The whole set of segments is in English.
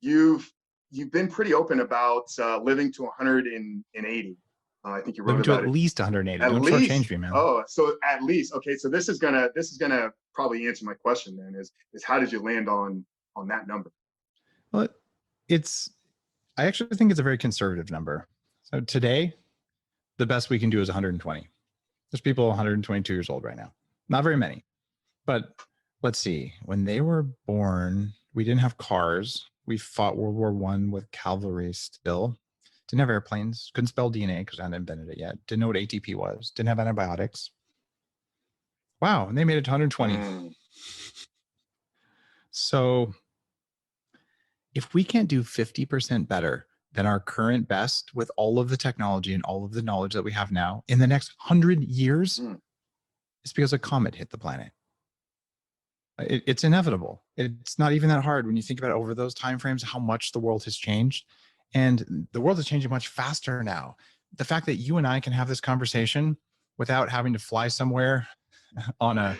you've been pretty open about living to 180. I think you wrote Living to about at it. least 180. At Don't least. shortchange me, man. Oh, so at least. Okay, so this is gonna probably answer my question then. Is how did you land on that number? Well, I actually think it's a very conservative number. So today, the best we can do is 120. There's people 122 years old right now. Not very many. But let's see. When they were born, we didn't have cars. We fought World War I with cavalry still. Didn't have airplanes. Couldn't spell DNA because I hadn't invented it yet. Didn't know what ATP was. Didn't have antibiotics. Wow. And they made it to 120. So if we can't do 50% better than our current best with all of the technology and all of the knowledge that we have now in the next 100 years, it's because a comet hit the planet. It's inevitable. It's not even that hard when you think about it over those timeframes, how much the world has changed. And the world is changing much faster now. The fact that you and I can have this conversation without having to fly somewhere on a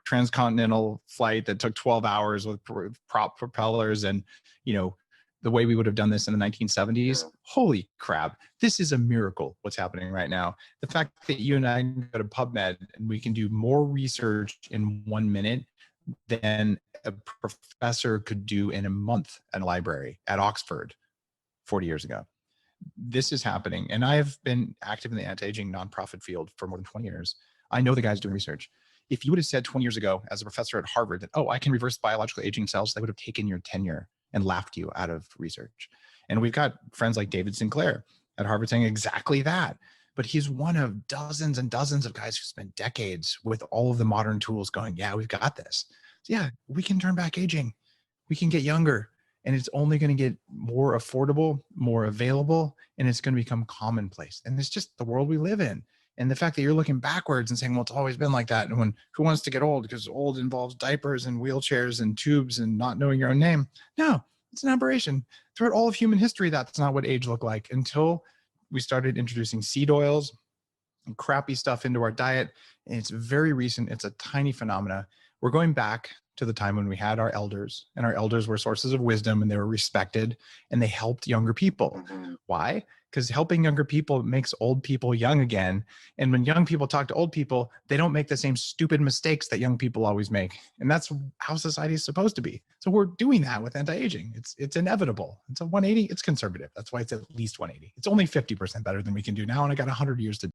transcontinental flight that took 12 hours with prop propellers and the way we would have done this in the 1970s. Holy crap, this is a miracle what's happening right now. The fact that you and I can go to PubMed and we can do more research in 1 minute than a professor could do in a month at a library at Oxford 40 years ago. This is happening. And I have been active in the anti-aging nonprofit field for more than 20 years. I know the guys doing research. If you would have said 20 years ago as a professor at Harvard that, I can reverse biological aging cells, they would have taken your tenure and laughed you out of research. And we've got friends like David Sinclair at Harvard saying exactly that. But he's one of dozens and dozens of guys who spent decades with all of the modern tools going, yeah, we've got this. So yeah, we can turn back aging. We can get younger. And it's only going to get more affordable, more available, and it's going to become commonplace. And it's just the world we live in. And the fact that you're looking backwards and saying, well, it's always been like that. And who wants to get old? Because old involves diapers and wheelchairs and tubes and not knowing your own name. No, it's an aberration. Throughout all of human history, that's not what age looked like until we started introducing seed oils and crappy stuff into our diet. And it's very recent. It's a tiny phenomena. We're going back to the time when we had our elders, and our elders were sources of wisdom and they were respected and they helped younger people. Why? Because helping younger people makes old people young again. And when young people talk to old people, they don't make the same stupid mistakes that young people always make. And that's how society is supposed to be. So we're doing that with anti-aging. It's inevitable. It's a 180. It's conservative. That's why it's at least 180. It's only 50% better than we can do now. And I got 100 years to